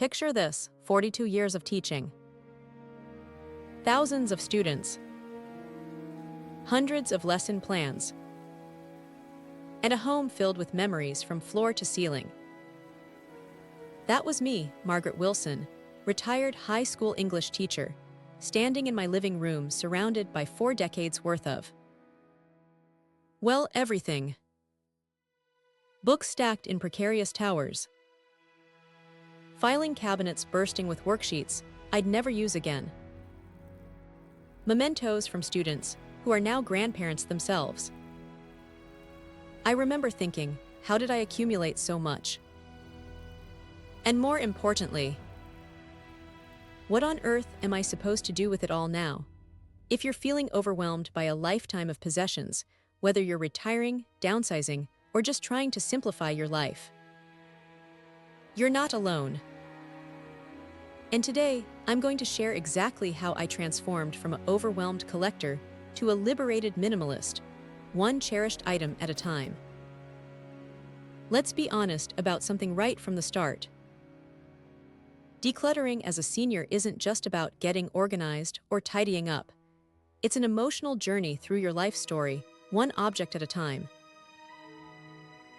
Picture this: 42 years of teaching, thousands of students, hundreds of lesson plans, and a home filled with memories from floor to ceiling. That was me, Margaret Wilson, retired high school English teacher, standing in my living room surrounded by 4 decades worth of, well, everything. Books stacked in precarious towers, filing cabinets bursting with worksheets I'd never use again, mementos from students who are now grandparents themselves. I remember thinking, how did I accumulate so much? And more importantly, what on earth am I supposed to do with it all now? If you're feeling overwhelmed by a lifetime of possessions, whether you're retiring, downsizing, or just trying to simplify your life, you're not alone. And today, I'm going to share exactly how I transformed from an overwhelmed collector to a liberated minimalist, one cherished item at a time. Let's be honest about something right from the start. Decluttering as a senior isn't just about getting organized or tidying up. It's an emotional journey through your life story, one object at a time.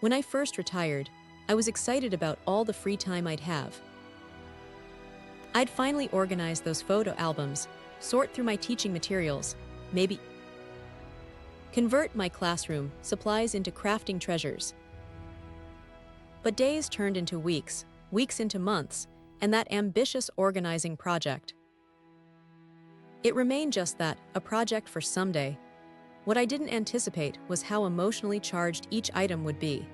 When I first retired, I was excited about all the free time I'd have. I'd finally organize those photo albums, sort through my teaching materials, maybe convert my classroom supplies into crafting treasures. But days turned into weeks, weeks into months, and that ambitious organizing project. It remained just that, a project for someday. What I didn't anticipate was how emotionally charged each item would be.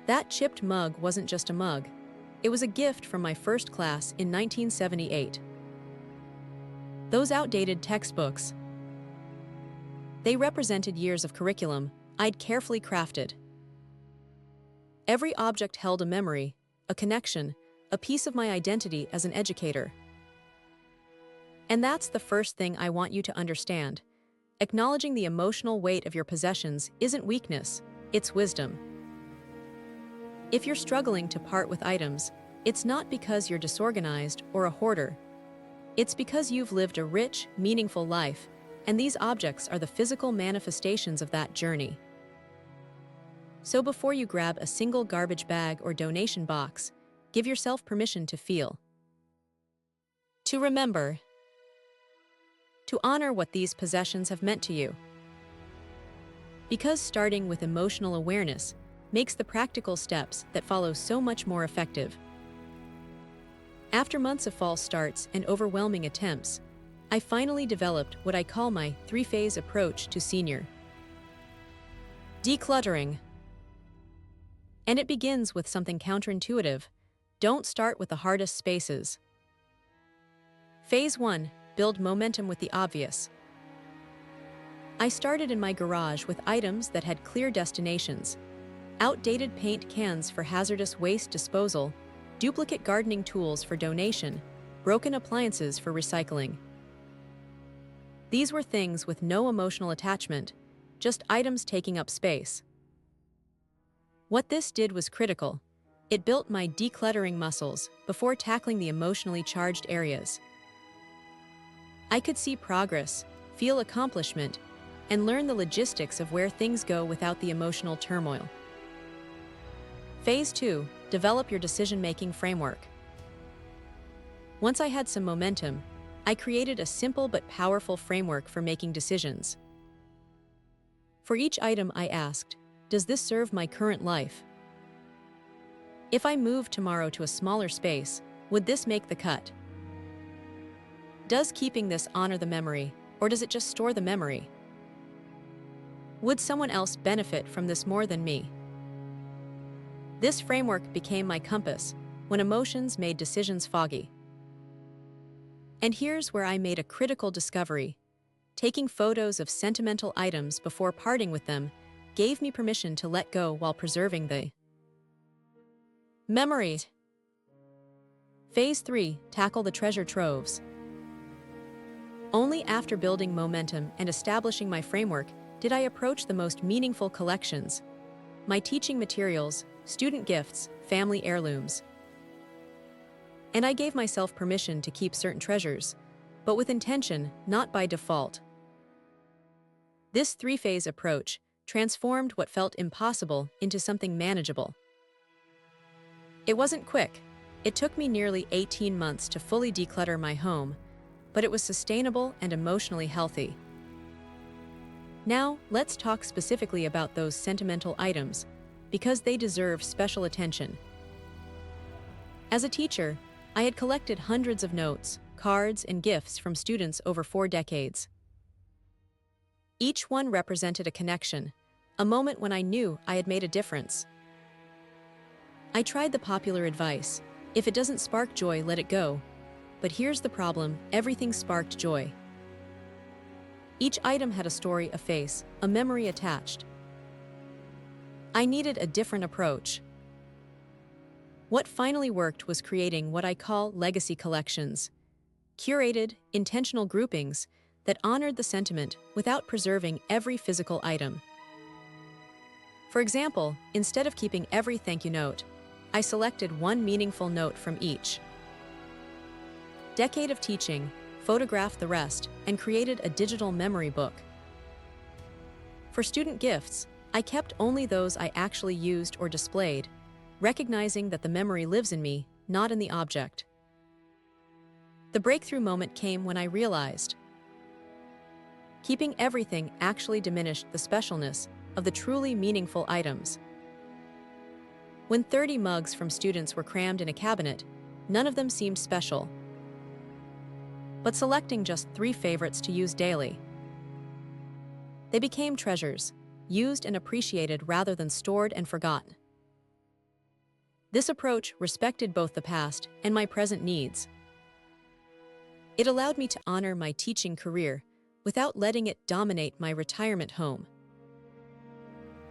That chipped mug wasn't just a mug. It was a gift from my first class in 1978. Those outdated textbooks, they represented years of curriculum I'd carefully crafted. Every object held a memory, a connection, a piece of my identity as an educator. And that's the first thing I want you to understand. Acknowledging the emotional weight of your possessions isn't weakness, it's wisdom. If you're struggling to part with items, it's not because you're disorganized or a hoarder. It's because you've lived a rich, meaningful life, and these objects are the physical manifestations of that journey. So before you grab a single garbage bag or donation box, give yourself permission to feel, to remember, to honor what these possessions have meant to you. Because starting with emotional awareness makes the practical steps that follow so much more effective. After months of false starts and overwhelming attempts, I finally developed what I call my 3-phase approach to senior decluttering. And it begins with something counterintuitive. Don't start with the hardest spaces. Phase 1. Build momentum with the obvious. I started in my garage with items that had clear destinations: outdated paint cans for hazardous waste disposal, duplicate gardening tools for donation, broken appliances for recycling. These were things with no emotional attachment, just items taking up space. What this did was critical. It built my decluttering muscles before tackling the emotionally charged areas. I could see progress, feel accomplishment, and learn the logistics of where things go without the emotional turmoil. Phase 2. Develop your decision-making framework. Once I had some momentum, I created a simple but powerful framework for making decisions. For each item I asked, does this serve my current life? If I move tomorrow to a smaller space, would this make the cut? Does keeping this honor the memory, or does it just store the memory? Would someone else benefit from this more than me? This framework became my compass when emotions made decisions foggy. And here's where I made a critical discovery. Taking photos of sentimental items before parting with them gave me permission to let go while preserving the memories. Phase 3. Tackle the treasure troves. Only after building momentum and establishing my framework did I approach the most meaningful collections: my teaching materials, student gifts, family heirlooms. And I gave myself permission to keep certain treasures, but with intention, not by default. This three-phase approach transformed what felt impossible into something manageable. It wasn't quick. It took me nearly 18 months to fully declutter my home, but it was sustainable and emotionally healthy. Now, let's talk specifically about those sentimental items, because they deserve special attention. As a teacher, I had collected hundreds of notes, cards, and gifts from students over 4 decades. Each one represented a connection, a moment when I knew I had made a difference. I tried the popular advice, if it doesn't spark joy, let it go. But here's the problem, everything sparked joy. Each item had a story, a face, a memory attached. I needed a different approach. What finally worked was creating what I call legacy collections, curated, intentional groupings that honored the sentiment without preserving every physical item. For example, instead of keeping every thank you note, I selected one meaningful note from each decade of teaching, photographed the rest, and created a digital memory book. For student gifts, I kept only those I actually used or displayed, recognizing that the memory lives in me, not in the object. The breakthrough moment came when I realized keeping everything actually diminished the specialness of the truly meaningful items. When 30 mugs from students were crammed in a cabinet, none of them seemed special. But selecting just 3 favorites to use daily, they became treasures, used and appreciated rather than stored and forgotten. This approach respected both the past and my present needs. It allowed me to honor my teaching career without letting it dominate my retirement home.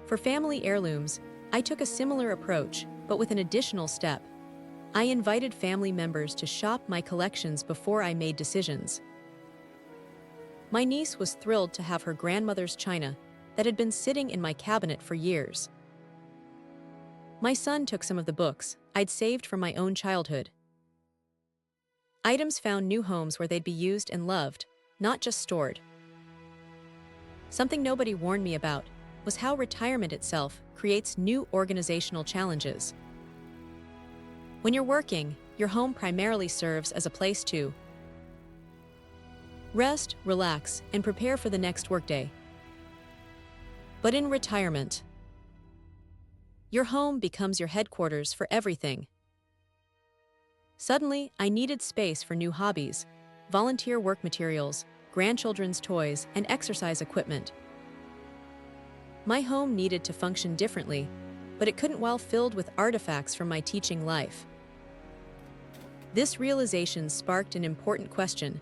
For family heirlooms, I took a similar approach, but with an additional step. I invited family members to shop my collections before I made decisions. My niece was thrilled to have her grandmother's china that had been sitting in my cabinet for years. My son took some of the books I'd saved from my own childhood. Items found new homes where they'd be used and loved, not just stored. Something nobody warned me about was how retirement itself creates new organizational challenges. When you're working, your home primarily serves as a place to rest, relax, and prepare for the next workday. But in retirement, your home becomes your headquarters for everything. Suddenly, I needed space for new hobbies, volunteer work materials, grandchildren's toys, and exercise equipment. My home needed to function differently, but it couldn't while filled with artifacts from my teaching life. This realization sparked an important question.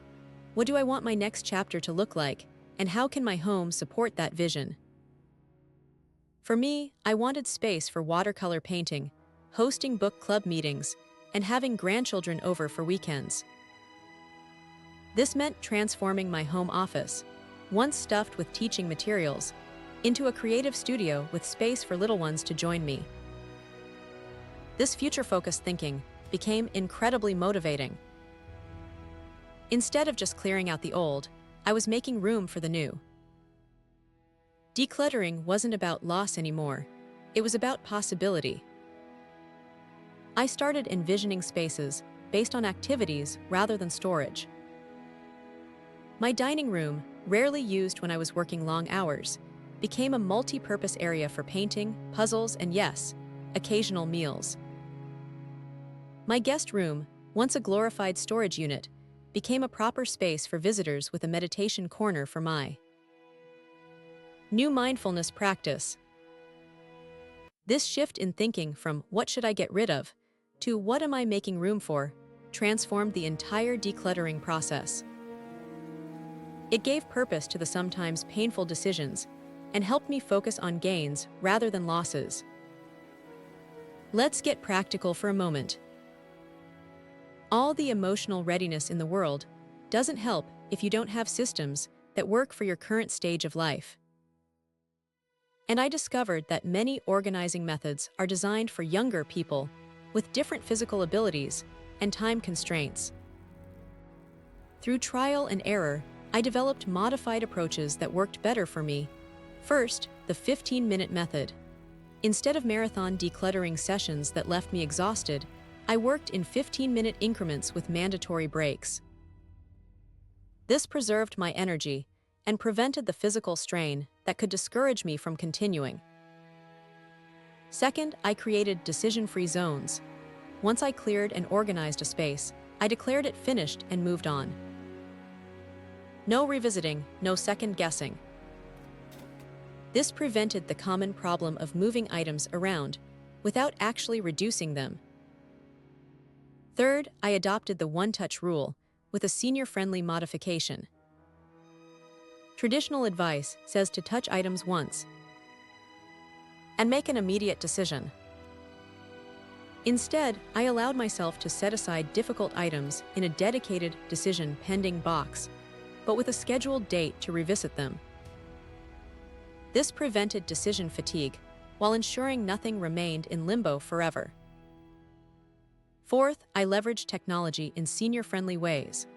What do I want my next chapter to look like, and how can my home support that vision? For me, I wanted space for watercolor painting, hosting book club meetings, and having grandchildren over for weekends. This meant transforming my home office, once stuffed with teaching materials, into a creative studio with space for little ones to join me. This future-focused thinking became incredibly motivating. Instead of just clearing out the old, I was making room for the new. Decluttering wasn't about loss anymore. It was about possibility. I started envisioning spaces based on activities rather than storage. My dining room, rarely used when I was working long hours, became a multi-purpose area for painting, puzzles, and yes, occasional meals. My guest room, once a glorified storage unit, became a proper space for visitors with a meditation corner for my new mindfulness practice. This shift in thinking from what should I get rid of to what am I making room for transformed the entire decluttering process. It gave purpose to the sometimes painful decisions and helped me focus on gains rather than losses. Let's get practical for a moment. All the emotional readiness in the world doesn't help if you don't have systems that work for your current stage of life. And I discovered that many organizing methods are designed for younger people with different physical abilities, and time constraints. Through trial and error, I developed modified approaches that worked better for me. First, the 15-minute method. Instead of marathon decluttering sessions that left me exhausted, I worked in 15-minute increments with mandatory breaks. This preserved my energy and prevented the physical strain that could discourage me from continuing. Second, I created decision-free zones. Once I cleared and organized a space, I declared it finished and moved on. No revisiting, no second-guessing. This prevented the common problem of moving items around without actually reducing them. Third, I adopted the one-touch rule with a senior-friendly modification. Traditional advice says to touch items once and make an immediate decision. Instead, I allowed myself to set aside difficult items in a dedicated decision pending box, but with a scheduled date to revisit them. This prevented decision fatigue while ensuring nothing remained in limbo forever. Fourth, I leveraged technology in senior-friendly ways.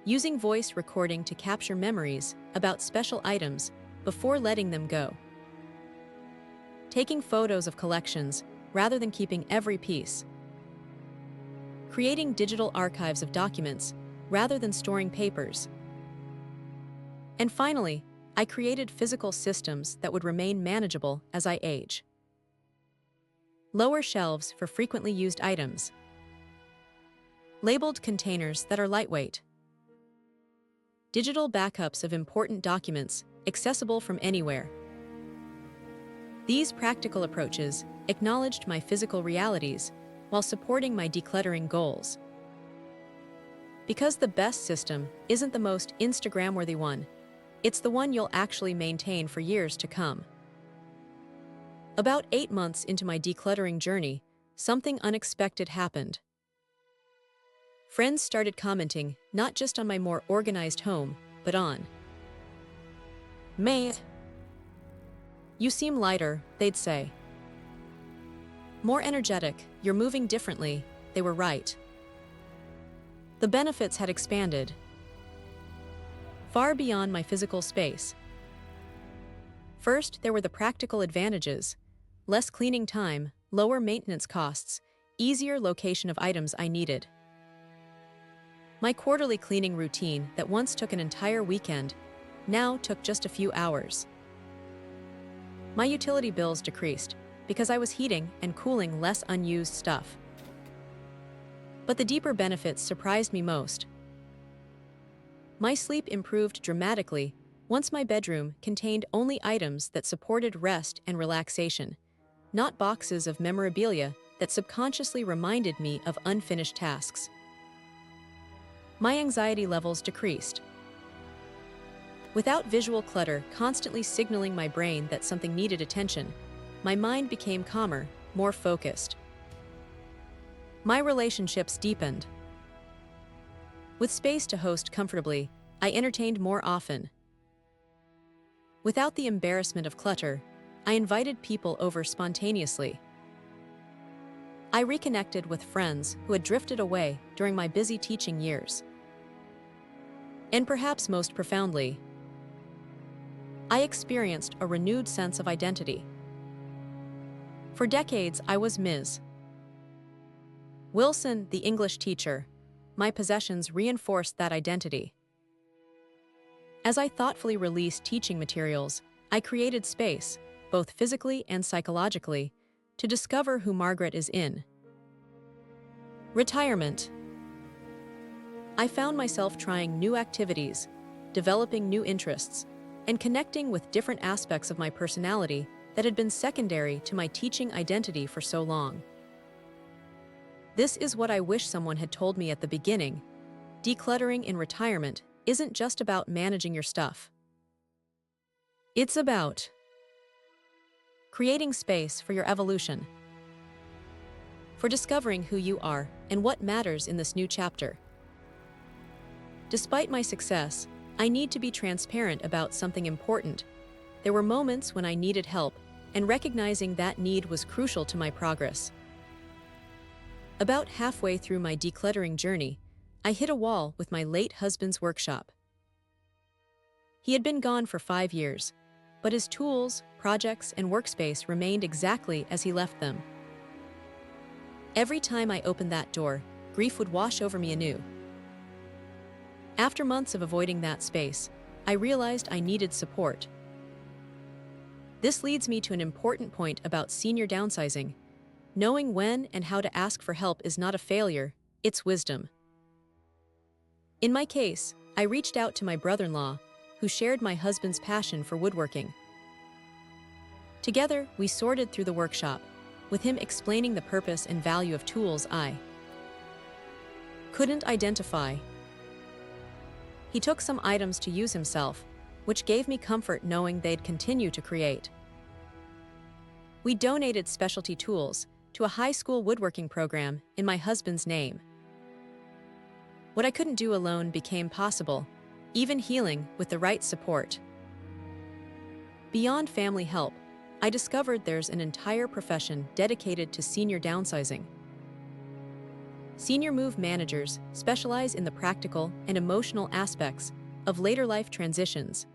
Using voice recording to capture memories about special items before letting them go. Taking photos of collections rather than keeping every piece. Creating digital archives of documents rather than storing papers. And finally, I created physical systems that would remain manageable as I age. Lower shelves for frequently used items. Labeled containers that are lightweight. Digital backups of important documents accessible from anywhere. These practical approaches acknowledged my physical realities while supporting my decluttering goals. Because the best system isn't the most Instagram-worthy one, it's the one you'll actually maintain for years to come. About 8 months into my decluttering journey, something unexpected happened. Friends started commenting not just on my more organized home, but on "May, you seem lighter," they'd say. "More energetic, you're moving differently," they were right. The benefits had expanded far beyond my physical space. First, there were the practical advantages: less cleaning time, lower maintenance costs, easier location of items I needed. My quarterly cleaning routine that once took an entire weekend now took just a few hours. My utility bills decreased because I was heating and cooling less unused stuff. But the deeper benefits surprised me most. My sleep improved dramatically once my bedroom contained only items that supported rest and relaxation, not boxes of memorabilia that subconsciously reminded me of unfinished tasks. My anxiety levels decreased. Without visual clutter constantly signaling my brain that something needed attention, my mind became calmer, more focused. My relationships deepened. With space to host comfortably, I entertained more often. Without the embarrassment of clutter, I invited people over spontaneously. I reconnected with friends who had drifted away during my busy teaching years. And perhaps most profoundly, I experienced a renewed sense of identity. For decades, I was Ms. Wilson, the English teacher. My possessions reinforced that identity. As I thoughtfully released teaching materials, I created space, both physically and psychologically, to discover who Margaret is in. Retirement. I found myself trying new activities, developing new interests, and connecting with different aspects of my personality that had been secondary to my teaching identity for so long. This is what I wish someone had told me at the beginning. Decluttering in retirement isn't just about managing your stuff. It's about creating space for your evolution, for discovering who you are and what matters in this new chapter. Despite my success, I need to be transparent about something important. There were moments when I needed help, and recognizing that need was crucial to my progress. About halfway through my decluttering journey, I hit a wall with my late husband's workshop. He had been gone for 5 years, but his tools, projects, and workspace remained exactly as he left them. Every time I opened that door, grief would wash over me anew. After months of avoiding that space, I realized I needed support. This leads me to an important point about senior downsizing. Knowing when and how to ask for help is not a failure, it's wisdom. In my case, I reached out to my brother-in-law, who shared my husband's passion for woodworking. Together, we sorted through the workshop, with him explaining the purpose and value of tools I couldn't identify. He took some items to use himself, which gave me comfort knowing they'd continue to create. We donated specialty tools to a high school woodworking program in my husband's name. What I couldn't do alone became possible, even healing with the right support. Beyond family help, I discovered there's an entire profession dedicated to senior downsizing. Senior move managers specialize in the practical and emotional aspects of later life transitions.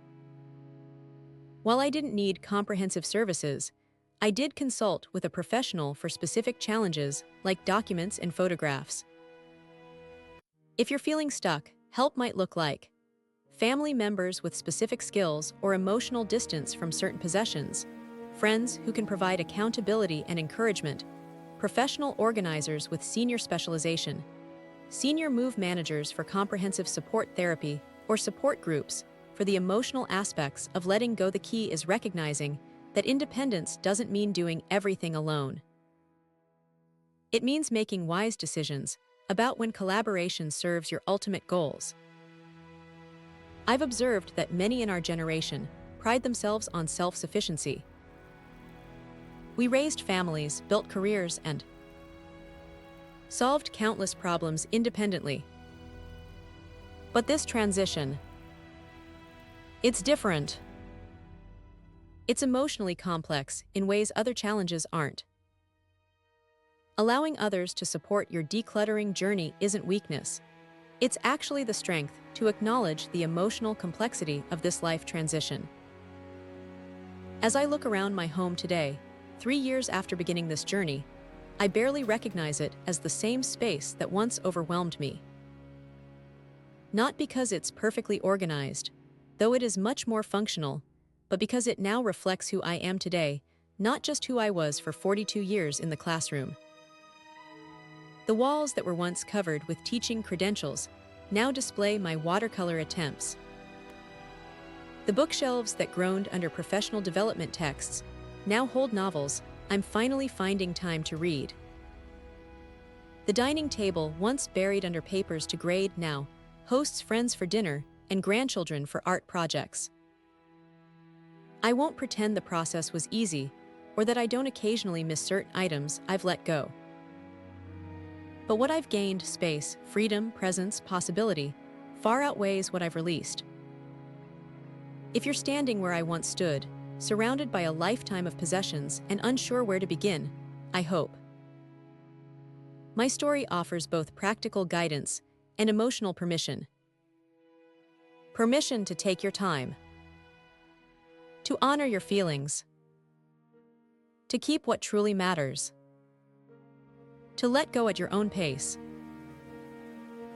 While I didn't need comprehensive services, I did consult with a professional for specific challenges like documents and photographs. If you're feeling stuck, help might look like family members with specific skills or emotional distance from certain possessions, friends who can provide accountability and encouragement, professional organizers with senior specialization, senior move managers for comprehensive support therapy, or support groups for the emotional aspects of letting go. The key is recognizing that independence doesn't mean doing everything alone. It means making wise decisions about when collaboration serves your ultimate goals. I've observed that many in our generation pride themselves on self-sufficiency. We raised families, built careers, and solved countless problems independently. But this transition, it's different. It's emotionally complex in ways other challenges aren't. Allowing others to support your decluttering journey isn't weakness. It's actually the strength to acknowledge the emotional complexity of this life transition. As I look around my home today, 3 years after beginning this journey, I barely recognize it as the same space that once overwhelmed me. Not because it's perfectly organized, though it is much more functional, but because it now reflects who I am today, not just who I was for 42 years in the classroom. The walls that were once covered with teaching credentials now display my watercolor attempts. The bookshelves that groaned under professional development texts now hold novels I'm finally finding time to read. The dining table, once buried under papers to grade, now hosts friends for dinner and grandchildren for art projects. I won't pretend the process was easy or that I don't occasionally miss certain items I've let go. But what I've gained, space, freedom, presence, possibility, far outweighs what I've released. If you're standing where I once stood, surrounded by a lifetime of possessions and unsure where to begin, I hope my story offers both practical guidance and emotional permission. Permission to take your time, to honor your feelings, to keep what truly matters, to let go at your own pace,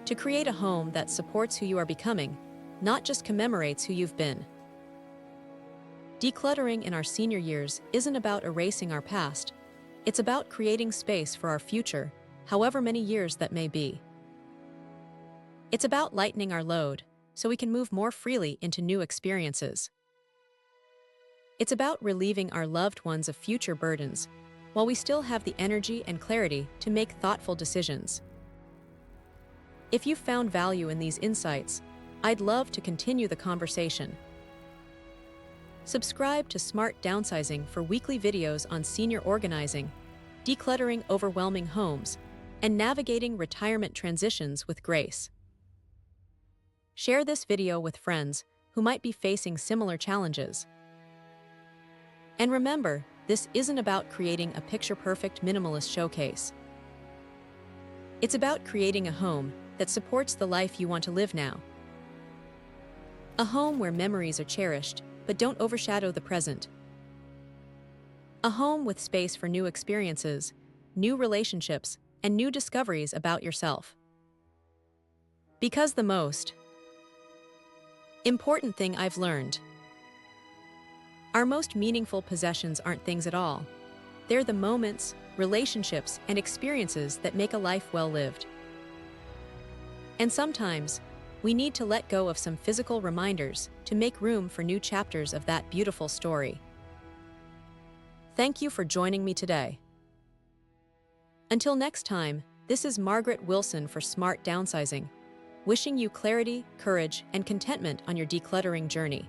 to create a home that supports who you are becoming, not just commemorates who you've been. Decluttering in our senior years isn't about erasing our past. It's about creating space for our future, however many years that may be. It's about lightening our load so we can move more freely into new experiences. It's about relieving our loved ones of future burdens while we still have the energy and clarity to make thoughtful decisions. If you found value in these insights, I'd love to continue the conversation. Subscribe to Smart Downsizing for weekly videos on senior organizing, decluttering overwhelming homes, and navigating retirement transitions with grace. Share this video with friends who might be facing similar challenges. And remember, this isn't about creating a picture-perfect minimalist showcase. It's about creating a home that supports the life you want to live now. A home where memories are cherished, but don't overshadow the present. A home with space for new experiences, new relationships, and new discoveries about yourself. Because the most important thing I've learned. Our most meaningful possessions aren't things at all. They're the moments, relationships, and experiences that make a life well lived. And sometimes, we need to let go of some physical reminders to make room for new chapters of that beautiful story. Thank you for joining me today. Until next time, this is Margaret Wilson for Smart Downsizing, wishing you clarity, courage, and contentment on your decluttering journey.